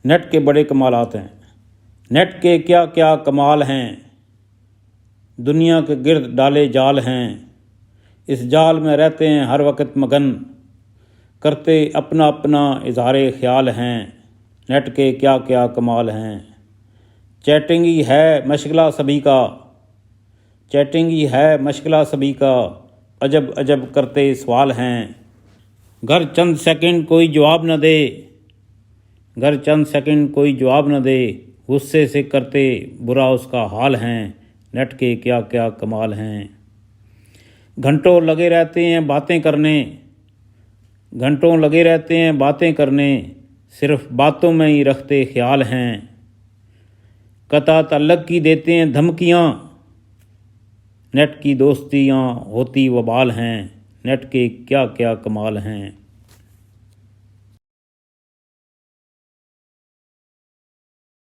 Net کے بڑے کمالات ہیں۔ نیٹ کے کیا کیا کمال ہیں، دنیا کے گرد ڈالے جال ہیں، اس جال میں رہتے ہیں ہر وقت مگن، کرتے اپنا اپنا اظہار خیال ہیں۔ نیٹ کے کیا کیا کمال ہیں۔ چیٹنگ ہی ہے مشغلہ سبھی کا، چیٹنگ ہی ہے مشغلہ سبھی کا، عجب عجب کرتے سوال ہیں۔ گر چند سیکنڈ کوئی جواب نہ دے، گر چند سیکنڈ کوئی جواب نہ دے، غصے سے کرتے برا اس کا حال ہیں۔ نیٹ کے کیا کیا کمال ہیں۔ گھنٹوں لگے رہتے ہیں باتیں کرنے، گھنٹوں لگے رہتے ہیں باتیں کرنے، صرف باتوں میں ہی رکھتے خیال ہیں۔ قطع تعلق کی دیتے ہیں دھمکیاں، نیٹ کی دوستیاں ہوتی وبال ہیں۔ نیٹ کے کیا کیا کمال ہیں۔